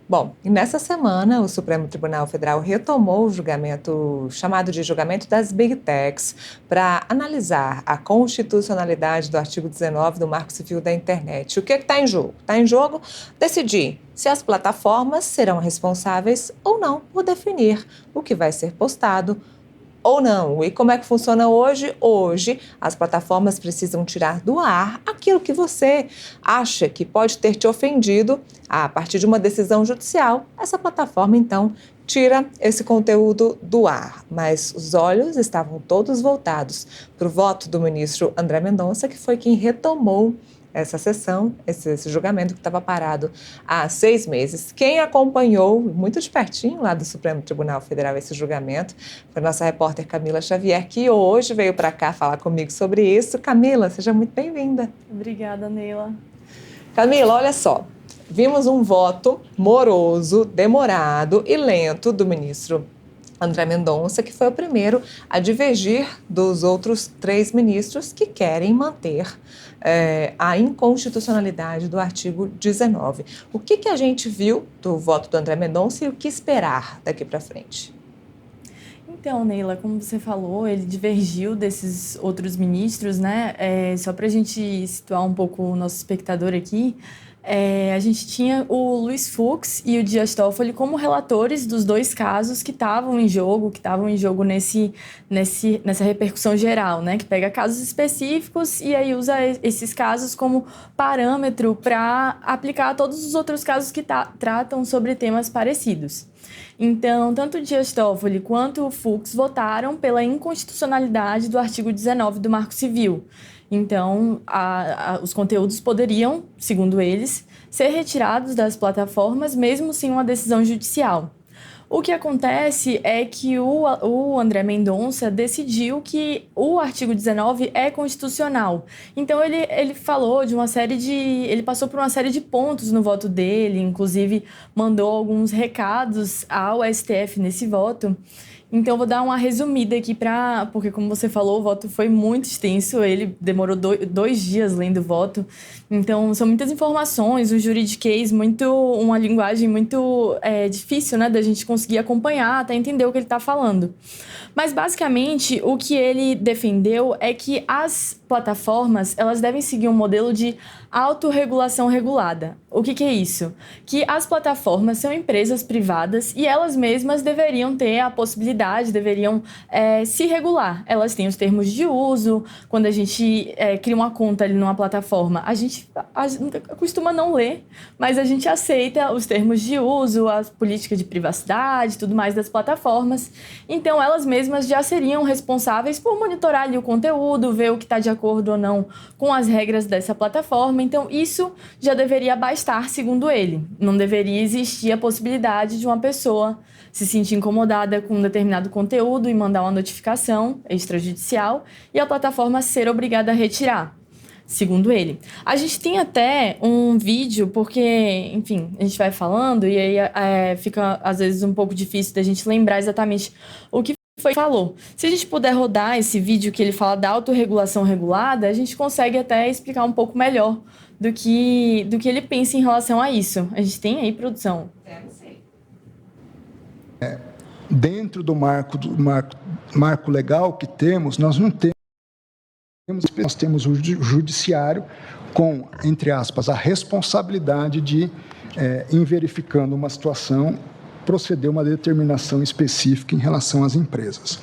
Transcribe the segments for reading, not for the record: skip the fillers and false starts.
Bom, e nessa semana, o Supremo Tribunal Federal retomou o julgamento, chamado de julgamento das Big Techs, para analisar a constitucionalidade do artigo 19 do Marco Civil da Internet. O que está em jogo? Está em jogo decidir se as plataformas serão responsáveis ou não por definir o que vai ser postado ou não. E como é que funciona hoje? Hoje, as plataformas precisam tirar do ar aquilo que você acha que pode ter te ofendido. A partir de uma decisão judicial, essa plataforma, então, tira esse conteúdo do ar. Mas os olhos estavam todos voltados para o voto do ministro André Mendonça, que foi quem retomou essa sessão, esse julgamento que estava parado há 6 meses. Quem acompanhou muito de pertinho lá do Supremo Tribunal Federal esse julgamento foi a nossa repórter Camila Xavier, que hoje veio para cá falar comigo sobre isso. Camila, seja muito bem-vinda. Obrigada, Neila. Camila, olha só, vimos um voto moroso, demorado e lento do ministro André Mendonça, que foi o primeiro a divergir dos outros 3 ministros que querem manter a inconstitucionalidade do artigo 19. O que a gente viu do voto do André Mendonça e o que esperar daqui para frente? Então, Neila, como você falou, ele divergiu desses outros ministros, né? Só para a gente situar um pouco o nosso espectador aqui, a gente tinha o Luiz Fux e o Dias Toffoli como relatores dos 2 casos que estavam em jogo, nessa repercussão geral, né? Que pega casos específicos e aí usa esses casos como parâmetro para aplicar a todos os outros casos que tratam sobre temas parecidos. Então, tanto o Dias Toffoli quanto o Fux votaram pela inconstitucionalidade do artigo 19 do Marco Civil. Então, os conteúdos poderiam, segundo eles, ser retirados das plataformas mesmo sem uma decisão judicial. O que acontece é que o André Mendonça decidiu que o artigo 19 é constitucional. Então, ele falou de uma série de... Ele passou por uma série de pontos no voto dele, inclusive mandou alguns recados ao STF nesse voto. Então, eu vou dar uma resumida aqui porque, como você falou, o voto foi muito extenso, ele demorou 2 dias lendo o voto. Então, são muitas informações, um juridiquês uma linguagem muito difícil, né, da gente conseguir acompanhar, até entender o que ele está falando. Mas, basicamente, o que ele defendeu é que as plataformas, elas devem seguir um modelo de autorregulação regulada. O que é isso? Que as plataformas são empresas privadas e elas mesmas deveriam ter a possibilidade, deveriam se regular. Elas têm os termos de uso. Quando a gente cria uma conta ali numa plataforma, a gente costuma não ler, mas a gente aceita os termos de uso, a política de privacidade, tudo mais das plataformas. Então, elas mesmas já seriam responsáveis por monitorar ali o conteúdo, ver o que está de acordo ou não com as regras dessa plataforma. Então, isso já deveria bastar, segundo ele. Não deveria existir a possibilidade de uma pessoa se sentir incomodada com um determinado conteúdo e mandar uma notificação extrajudicial e a plataforma ser obrigada a retirar, segundo ele. A gente tem até um vídeo, porque, enfim, a gente vai falando e aí fica, às vezes, um pouco difícil da gente lembrar exatamente o que falou. Se a gente puder rodar esse vídeo que ele fala da autorregulação regulada, a gente consegue até explicar um pouco melhor do que ele pensa em relação a isso. A gente tem aí, produção? Dentro do marco legal que temos, nós temos o judiciário com, entre aspas, a responsabilidade de, em verificando uma situação, proceder uma determinação específica em relação às empresas.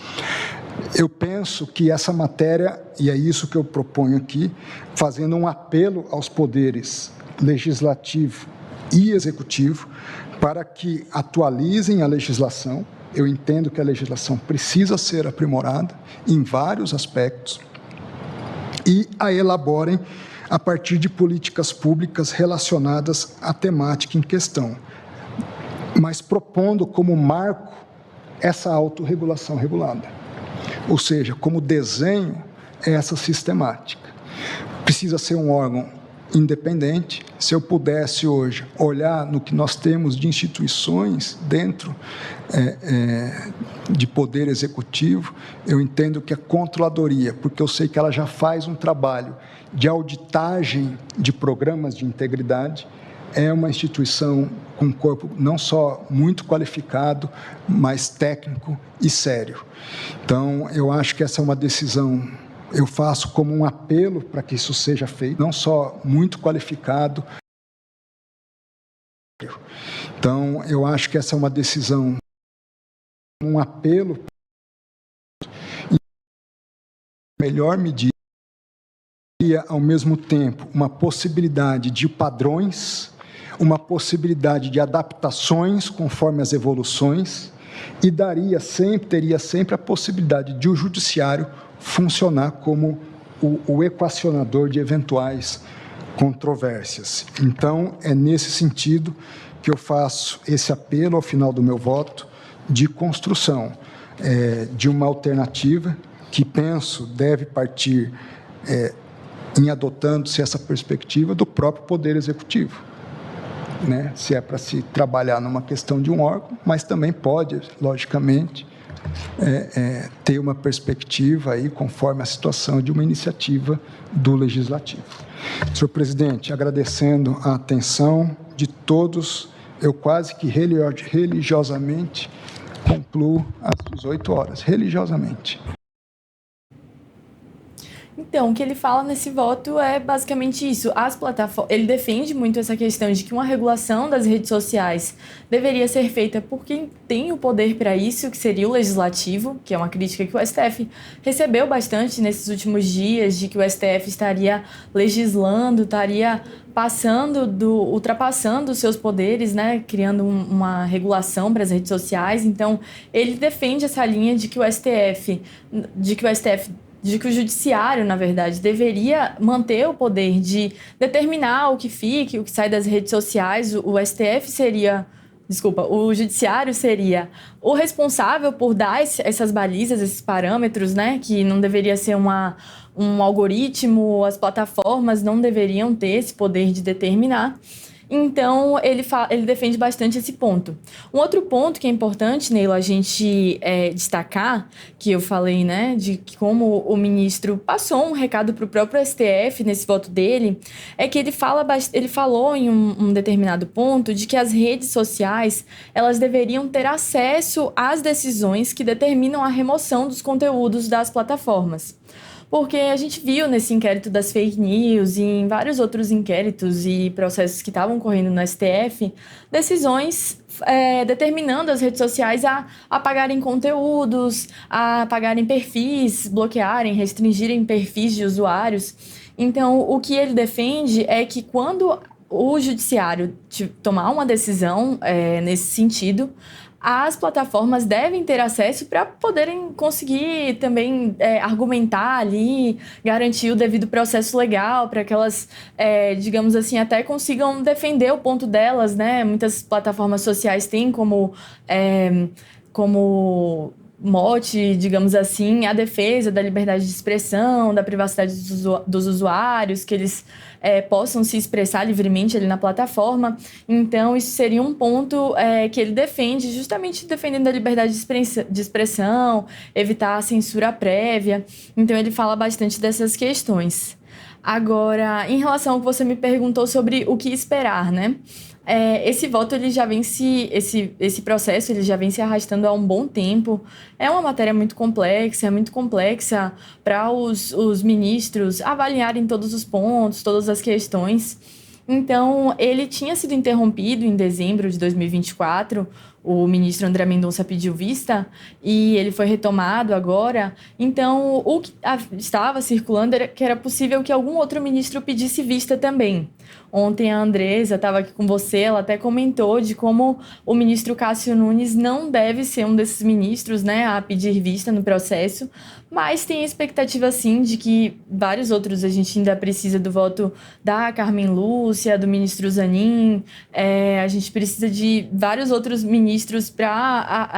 Eu penso que essa matéria, e é isso que eu proponho aqui, fazendo um apelo aos poderes legislativo e executivo para que atualizem a legislação. Eu entendo que a legislação precisa ser aprimorada em vários aspectos e a elaborem a partir de políticas públicas relacionadas à temática em questão, mas propondo como marco essa autorregulação regulada, ou seja, como desenho essa sistemática. Precisa ser um órgão independente. Se eu pudesse hoje olhar no que nós temos de instituições dentro de poder executivo, eu entendo que a controladoria, porque eu sei que ela já faz um trabalho de auditagem de programas de integridade, é uma instituição com um corpo não só muito qualificado, mas técnico e sério. Então, eu acho que essa é uma decisão, eu faço como um apelo para que isso seja feito, não só muito qualificado. Então, eu acho que essa é uma decisão, um apelo, em melhor medida, e ao mesmo tempo uma possibilidade de padrões, uma possibilidade de adaptações conforme as evoluções, e teria sempre a possibilidade de o judiciário funcionar como o equacionador de eventuais controvérsias. Então, é nesse sentido que eu faço esse apelo ao final do meu voto de construção de uma alternativa que penso deve partir em adotando-se essa perspectiva do próprio Poder Executivo, né? Se é para se trabalhar numa questão de um órgão, mas também pode, logicamente, ter uma perspectiva aí conforme a situação de uma iniciativa do Legislativo. Senhor presidente, agradecendo a atenção de todos, eu quase que religiosamente concluo às 18 horas, religiosamente. Então, o que ele fala nesse voto é basicamente isso. As plataformas, ele defende muito essa questão de que uma regulação das redes sociais deveria ser feita por quem tem o poder para isso, que seria o Legislativo, que é uma crítica que o STF recebeu bastante nesses últimos dias, de que o STF estaria legislando, estaria ultrapassando os seus poderes, né, criando uma regulação para as redes sociais. Então, ele defende essa linha de que o judiciário, na verdade, deveria manter o poder de determinar o que fica, o que sai das redes sociais. O judiciário seria o responsável por dar essas balizas, esses parâmetros, né? Que não deveria ser um algoritmo, as plataformas não deveriam ter esse poder de determinar. Então, ele defende bastante esse ponto. Um outro ponto que é importante, Neila, a gente destacar, que eu falei, né, de como o ministro passou um recado para o próprio STF nesse voto dele, é que ele falou em um determinado ponto de que as redes sociais, elas deveriam ter acesso às decisões que determinam a remoção dos conteúdos das plataformas. Porque a gente viu nesse inquérito das fake news e em vários outros inquéritos e processos que estavam correndo no STF, decisões determinando as redes sociais a apagarem conteúdos, a apagarem perfis, bloquearem, restringirem perfis de usuários. Então, o que ele defende é que quando o judiciário tomar uma decisão nesse sentido, as plataformas devem ter acesso para poderem conseguir também argumentar ali, garantir o devido processo legal, para que elas, digamos assim, até consigam defender o ponto delas, né? Muitas plataformas sociais têm como mote, digamos assim, a defesa da liberdade de expressão, da privacidade dos usuários, que eles possam se expressar livremente ali na plataforma. Então, isso seria um ponto que ele defende, justamente defendendo a liberdade de expressão, evitar a censura prévia. Então, ele fala bastante dessas questões. Agora, em relação ao que você me perguntou sobre o que esperar, né? Esse voto, ele já vem esse processo, ele já vem se arrastando há um bom tempo. É uma matéria muito complexa para os ministros avaliarem todos os pontos, todas as questões. Então, ele tinha sido interrompido em dezembro de 2024, o ministro André Mendonça pediu vista e ele foi retomado agora. Então, o que estava circulando era que era possível que algum outro ministro pedisse vista também. Ontem a Andresa estava aqui com você, ela até comentou de como o ministro Cássio Nunes não deve ser um desses ministros, né, a pedir vista no processo, mas tem a expectativa, sim, de que vários outros, a gente ainda precisa do voto da Carmen Lúcia, do ministro Zanin, a gente precisa de vários outros ministros ministros para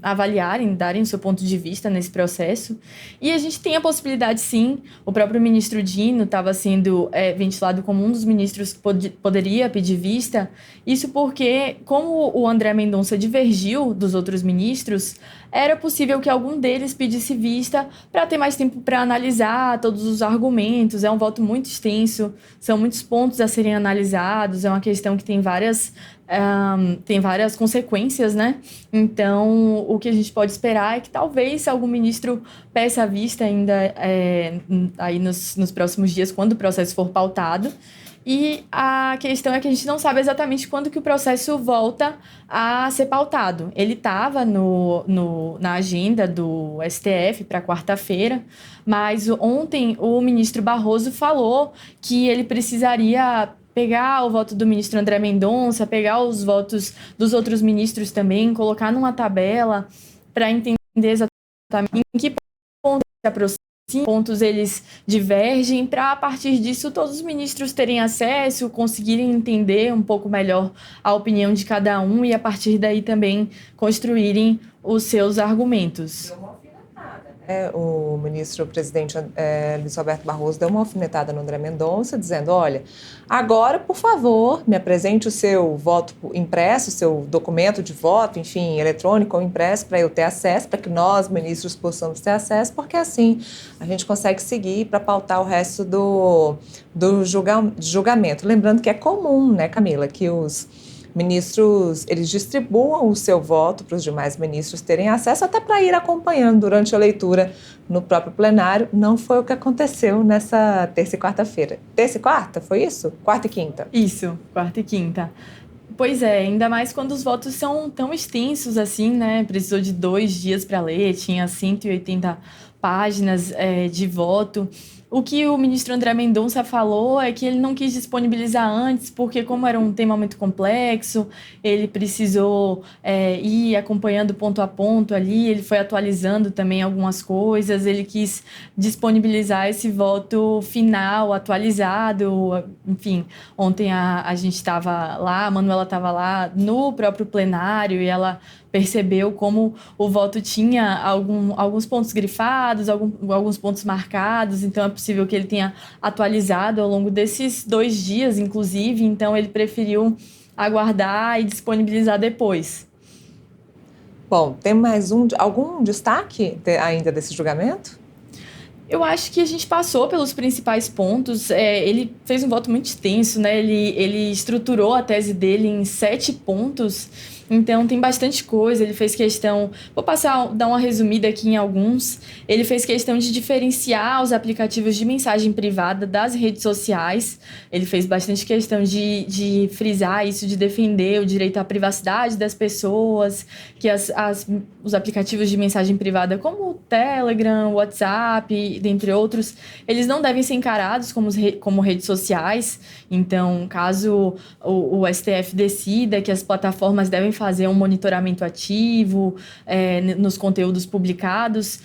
avaliarem, darem o seu ponto de vista nesse processo. E a gente tem a possibilidade, sim, o próprio ministro Dino estava sendo ventilado como um dos ministros que poderia pedir vista. Isso porque, como o André Mendonça divergiu dos outros ministros, era possível que algum deles pedisse vista para ter mais tempo para analisar todos os argumentos. É um voto muito extenso, são muitos pontos a serem analisados, é uma questão que tem várias consequências, né? Então, o que a gente pode esperar é que talvez algum ministro peça a vista ainda aí nos próximos dias, quando o processo for pautado. E a questão é que a gente não sabe exatamente quando que o processo volta a ser pautado. Ele estava na agenda do STF para quarta-feira, mas ontem o ministro Barroso falou que ele precisaria pegar o voto do ministro André Mendonça, pegar os votos dos outros ministros também, colocar numa tabela para entender exatamente em que ponto se aproxima, pontos eles divergem, para a partir disso todos os ministros terem acesso, conseguirem entender um pouco melhor a opinião de cada um e a partir daí também construírem os seus argumentos. O ministro-presidente Luiz Roberto Barroso deu uma alfinetada no André Mendonça, dizendo, olha, agora, por favor, me apresente o seu voto impresso, o seu documento de voto, enfim, eletrônico ou impresso, para eu ter acesso, para que nós, ministros, possamos ter acesso, porque assim a gente consegue seguir para pautar o resto do julgamento. Lembrando que é comum, né, Camila, que os ministros, eles distribuam o seu voto para os demais ministros terem acesso, até para ir acompanhando durante a leitura no próprio plenário. Não foi o que aconteceu nessa terça e quarta-feira. Terça e quarta, foi isso? Quarta e quinta? Isso, quarta e quinta. Pois é, ainda mais quando os votos são tão extensos assim, né? Precisou de 2 dias para ler, tinha 180 páginas de voto. O que o ministro André Mendonça falou é que ele não quis disponibilizar antes, porque como era um tema muito complexo, ele precisou ir acompanhando ponto a ponto ali, ele foi atualizando também algumas coisas, ele quis disponibilizar esse voto final, atualizado. Enfim, ontem a gente estava lá, a Manuela estava lá no próprio plenário e ela percebeu como o voto tinha alguns pontos grifados, alguns pontos marcados, então é possível que ele tenha atualizado ao longo desses 2 dias, inclusive, então ele preferiu aguardar e disponibilizar depois. Bom, tem mais algum destaque ainda desse julgamento? Eu acho que a gente passou pelos principais pontos. Ele fez um voto muito extenso, né? Ele estruturou a tese dele em 7 pontos. Então, tem bastante coisa. Ele fez questão... Vou dar uma resumida aqui em alguns. Ele fez questão de diferenciar os aplicativos de mensagem privada das redes sociais. Ele fez bastante questão de frisar isso, de defender o direito à privacidade das pessoas, que os aplicativos de mensagem privada, como o Telegram, o WhatsApp, dentre outros, eles não devem ser encarados como redes sociais. Então, caso o STF decida que as plataformas devem fazer um monitoramento ativo nos conteúdos publicados,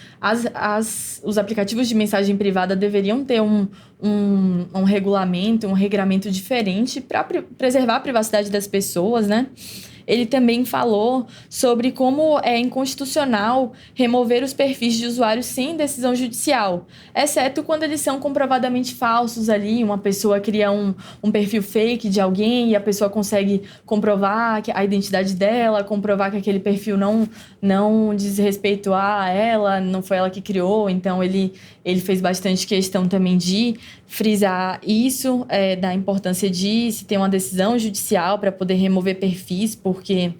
os aplicativos de mensagem privada deveriam ter um regulamento, um regramento diferente para preservar a privacidade das pessoas, né? Ele também falou sobre como é inconstitucional remover os perfis de usuários sem decisão judicial, exceto quando eles são comprovadamente falsos ali. Uma pessoa cria um perfil fake de alguém e a pessoa consegue comprovar a identidade dela, comprovar que aquele perfil não diz respeito a ela, não foi ela que criou. Então, ele fez bastante questão também de frisar isso, da importância de se ter uma decisão judicial para poder remover perfis, porque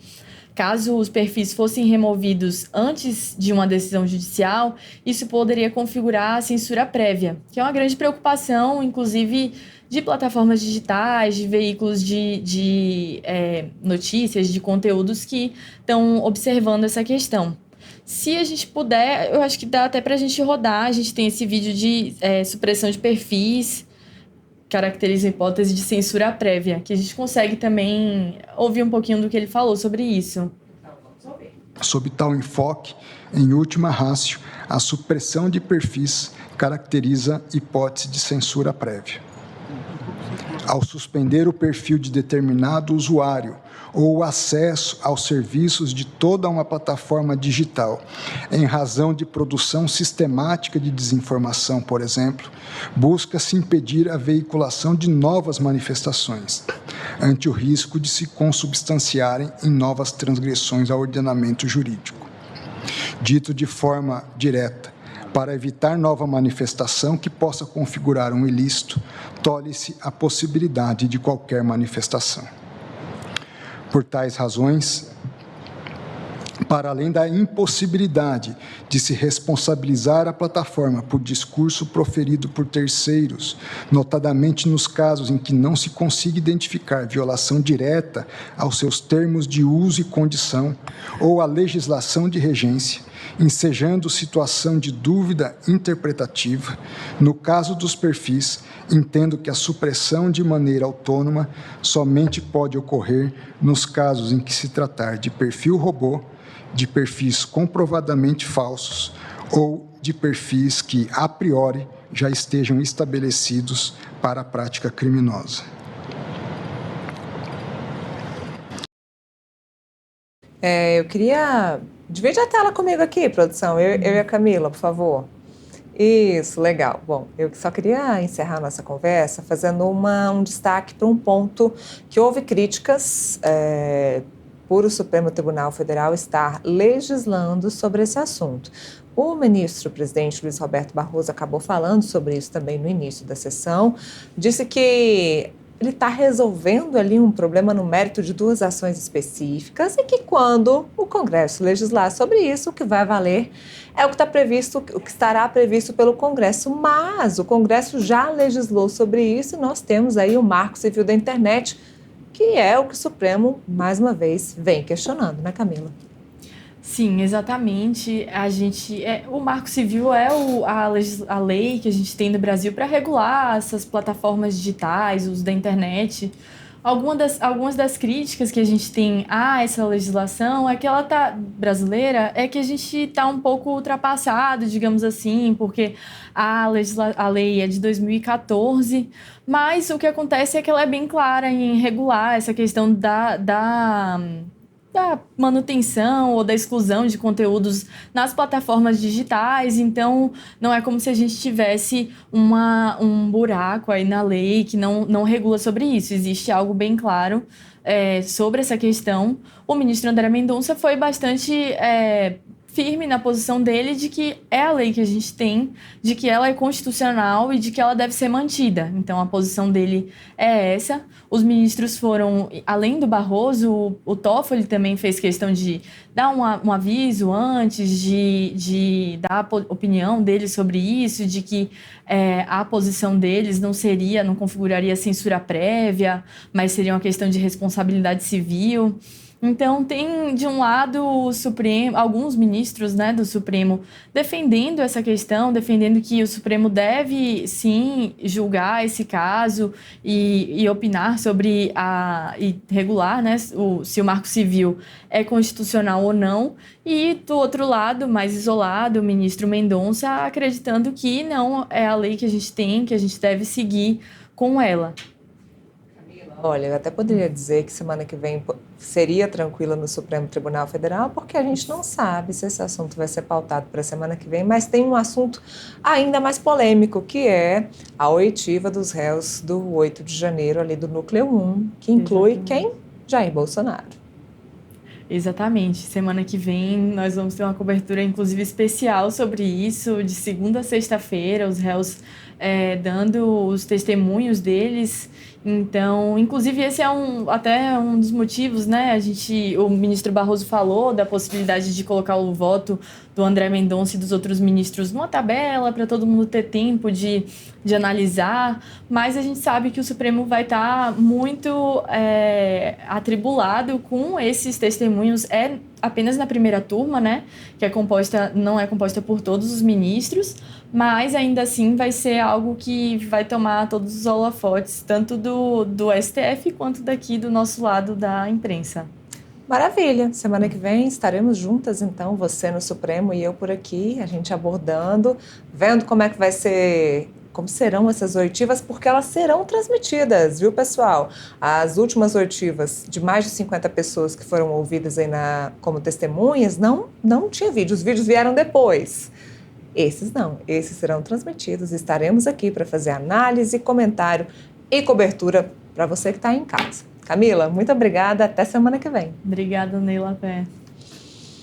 caso os perfis fossem removidos antes de uma decisão judicial, isso poderia configurar a censura prévia, que é uma grande preocupação, inclusive de plataformas digitais, de veículos de notícias, de conteúdos que estão observando essa questão. Se a gente puder, eu acho que dá até para a gente rodar. A gente tem esse vídeo de supressão de perfis, caracteriza a hipótese de censura prévia, que a gente consegue também ouvir um pouquinho do que ele falou sobre isso. Sob tal enfoque, em última ratio, a supressão de perfis caracteriza hipótese de censura prévia. ao suspender o perfil de determinado usuário ou o acesso aos serviços de toda uma plataforma digital, em razão de produção sistemática de desinformação, por exemplo, busca-se impedir a veiculação de novas manifestações, ante o risco de se consubstanciarem em novas transgressões ao ordenamento jurídico. Dito de forma direta, para evitar nova manifestação que possa configurar um ilícito, tolhe-se a possibilidade de qualquer manifestação. Por tais razões, para além da impossibilidade de se responsabilizar a plataforma por discurso proferido por terceiros, notadamente nos casos em que não se consiga identificar violação direta aos seus termos de uso e condição ou à legislação de regência, ensejando situação de dúvida interpretativa, no caso dos perfis, entendo que a supressão de maneira autônoma somente pode ocorrer nos casos em que se tratar de perfil robô, de perfis comprovadamente falsos ou de perfis que, a priori, já estejam estabelecidos para a prática criminosa. Eu queria... Divide a tela comigo aqui, produção, eu e a Camila, por favor. Isso, legal. Bom, eu só queria encerrar nossa conversa fazendo um destaque para um ponto que houve críticas por o Supremo Tribunal Federal estar legislando sobre esse assunto. O ministro-presidente Luiz Roberto Barroso acabou falando sobre isso também no início da sessão, disse que ele está resolvendo ali um problema no mérito de duas ações específicas e que quando o Congresso legislar sobre isso, o que vai valer é o que está previsto, o que estará previsto pelo Congresso, mas o Congresso já legislou sobre isso e nós temos aí o Marco Civil da Internet, que é o que o Supremo, mais uma vez, vem questionando, né, Camila? Sim, exatamente. O Marco Civil é a lei que a gente tem no Brasil para regular essas plataformas digitais, o uso da internet. Algumas das críticas que a gente tem a essa legislação é que ela brasileira, é que a gente está um pouco ultrapassado, digamos assim, porque a lei é de 2014, mas o que acontece é que ela é bem clara em regular essa questão da manutenção ou da exclusão de conteúdos nas plataformas digitais, então não é como se a gente tivesse um buraco aí na lei que não regula sobre isso. Existe algo bem claro sobre essa questão. O ministro André Mendonça foi bastante firme na posição dele de que é a lei que a gente tem, de que ela é constitucional e de que ela deve ser mantida. Então, a posição dele é essa. Os ministros foram, além do Barroso, o Toffoli também fez questão de dar um aviso antes, de dar a opinião dele sobre isso, de que a posição deles não configuraria censura prévia, mas seria uma questão de responsabilidade civil. Então, tem, de um lado, o Supremo, alguns ministros, né, do Supremo defendendo essa questão, defendendo que o Supremo deve, sim, julgar esse caso e opinar sobre e regular, né, se o Marco Civil é constitucional ou não. E, do outro lado, mais isolado, o ministro Mendonça acreditando que não é a lei que a gente tem, que a gente deve seguir com ela. Olha, eu até poderia dizer que semana que vem seria tranquila no Supremo Tribunal Federal, porque a gente não sabe se esse assunto vai ser pautado para a semana que vem, mas tem um assunto ainda mais polêmico, que é a oitiva dos réus do 8 de janeiro, ali do Núcleo 1, que inclui quem? Jair Bolsonaro. Exatamente. Semana que vem nós vamos ter uma cobertura, inclusive, especial sobre isso, de segunda a sexta-feira, os réus dando os testemunhos deles. Então, inclusive, esse é até um dos motivos, né? O ministro Barroso falou da possibilidade de colocar o voto do André Mendonça e dos outros ministros numa tabela para todo mundo ter tempo de analisar, mas a gente sabe que o Supremo vai estar muito atribulado com esses testemunhos apenas na primeira turma, né? Que não é composta por todos os ministros, mas ainda assim vai ser algo que vai tomar todos os holofotes, tanto do STF quanto daqui do nosso lado da imprensa. Maravilha! Semana que vem estaremos juntas, então, você no Supremo e eu por aqui, a gente abordando, vendo como é que vai ser como serão essas oitivas, porque elas serão transmitidas, viu, pessoal? As últimas oitivas de mais de 50 pessoas que foram ouvidas aí como testemunhas, não tinha vídeo, os vídeos vieram depois. Esses não, esses serão transmitidos, estaremos aqui para fazer análise, comentário e cobertura para você que está em casa. Camila, muito obrigada, até semana que vem. Obrigada, Neila Pé.